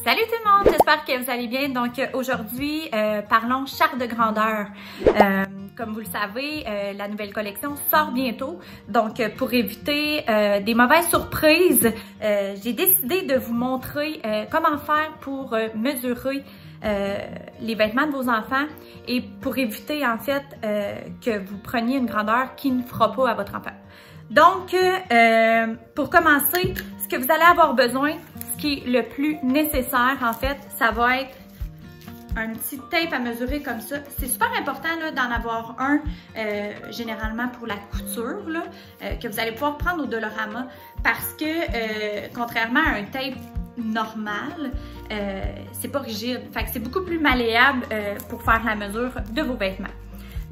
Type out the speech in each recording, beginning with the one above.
Salut tout le monde, j'espère que vous allez bien. Donc aujourd'hui, parlons charte de grandeur. Comme vous le savez, la nouvelle collection sort bientôt. Donc pour éviter des mauvaises surprises, j'ai décidé de vous montrer comment faire pour mesurer les vêtements de vos enfants et pour éviter en fait que vous preniez une grandeur qui ne fera pas à votre enfant. Donc pour commencer, ce que vous allez avoir besoin, ce qui est le plus nécessaire en fait, ça va être un petit tape à mesurer comme ça. C'est super important d'en avoir un généralement pour la couture là, que vous allez pouvoir prendre au Dollarama parce que contrairement à un tape normal, c'est pas rigide. Fait que c'est beaucoup plus malléable pour faire la mesure de vos vêtements.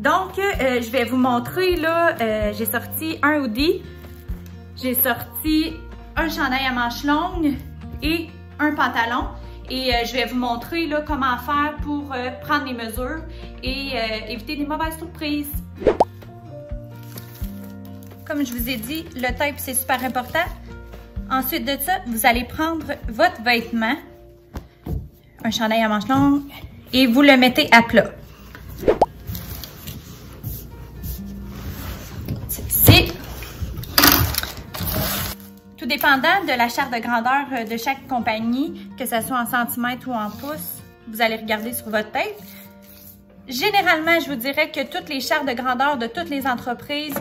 Donc, je vais vous montrer là, j'ai sorti un hoodie, j'ai sorti un chandail à manches longues et un pantalon. Et je vais vous montrer là, comment faire pour prendre les mesures et éviter des mauvaises surprises. Comme je vous ai dit, le tape c'est super important. Ensuite de ça, vous allez prendre votre vêtement, un chandail à manches longues, et vous le mettez à plat. Ceci. Tout dépendant de la charte de grandeur de chaque compagnie, que ce soit en centimètres ou en pouces, vous allez regarder sur votre tape. Généralement, je vous dirais que toutes les chartes de grandeur de toutes les entreprises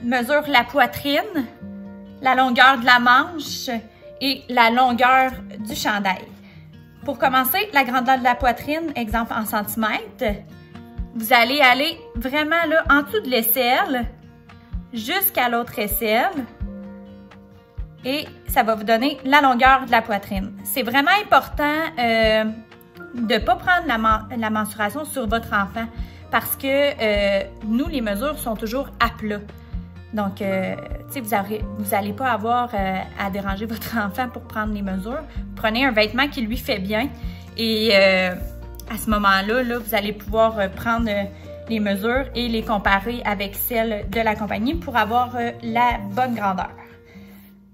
mesurent la poitrine, la longueur de la manche et la longueur du chandail. Pour commencer, la grandeur de la poitrine, exemple en centimètres, vous allez aller vraiment là en dessous de l'aisselle jusqu'à l'autre aisselle et ça va vous donner la longueur de la poitrine. C'est vraiment important de ne pas prendre la mensuration sur votre enfant parce que nous, les mesures sont toujours à plat. Donc, vous n'allez pas avoir à déranger votre enfant pour prendre les mesures. Prenez un vêtement qui lui fait bien et à ce moment-là, là, vous allez pouvoir prendre les mesures et les comparer avec celles de la compagnie pour avoir la bonne grandeur.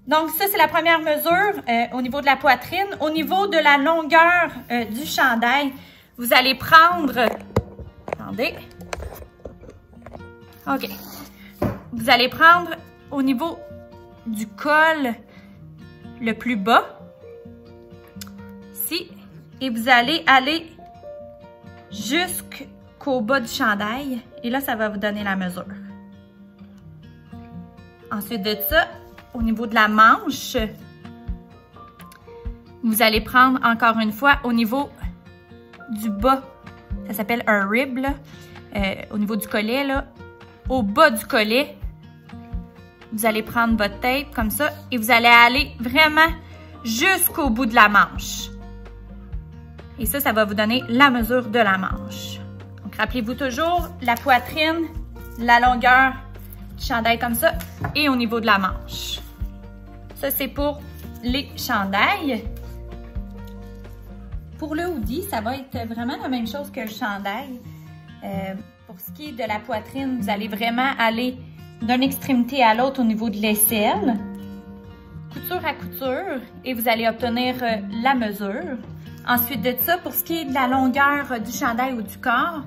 Donc, ça, c'est la première mesure au niveau de la poitrine. Au niveau de la longueur du chandail, vous allez prendre... Attendez. OK. Vous allez prendre au niveau du col le plus bas, ici, et vous allez aller jusqu'au bas du chandail. Et là, ça va vous donner la mesure. Ensuite de ça, au niveau de la manche, vous allez prendre encore une fois au niveau du bas. Ça s'appelle un rib, là, au niveau du collet, là. Au bas du collet, vous allez prendre votre tape comme ça et vous allez aller vraiment jusqu'au bout de la manche. Et ça va vous donner la mesure de la manche. Donc, rappelez-vous toujours la poitrine, la longueur du chandail comme ça et au niveau de la manche. Ça, c'est pour les chandails. Pour le hoodie, ça va être vraiment la même chose que le chandail. Pour ce qui est de la poitrine, vous allez vraiment aller d'une extrémité à l'autre au niveau de l'aisselle, couture à couture, et vous allez obtenir la mesure. Ensuite de ça, pour ce qui est de la longueur du chandail ou du corps,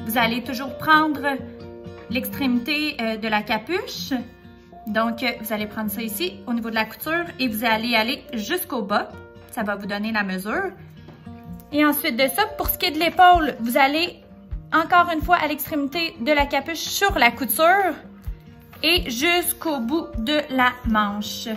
vous allez toujours prendre l'extrémité de la capuche. Donc, vous allez prendre ça ici au niveau de la couture et vous allez aller jusqu'au bas. Ça va vous donner la mesure. Et ensuite de ça, pour ce qui est de l'épaule, vous allez encore une fois à l'extrémité de la capuche sur la couture et jusqu'au bout de la manche.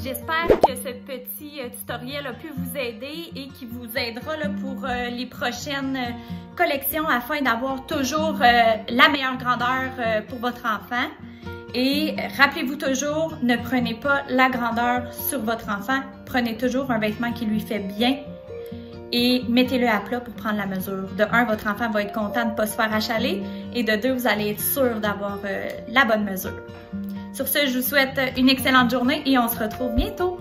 J'espère que ce petit tutoriel a pu vous aider et qui vous aidera là, pour les prochaines collections afin d'avoir toujours la meilleure grandeur pour votre enfant. Et rappelez-vous toujours, ne prenez pas la grandeur sur votre enfant. Prenez toujours un vêtement qui lui fait bien et mettez-le à plat pour prendre la mesure. De 1, votre enfant va être content de ne pas se faire achaler et de 2, vous allez être sûr d'avoir la bonne mesure. Sur ce, je vous souhaite une excellente journée et on se retrouve bientôt.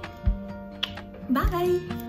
Bye!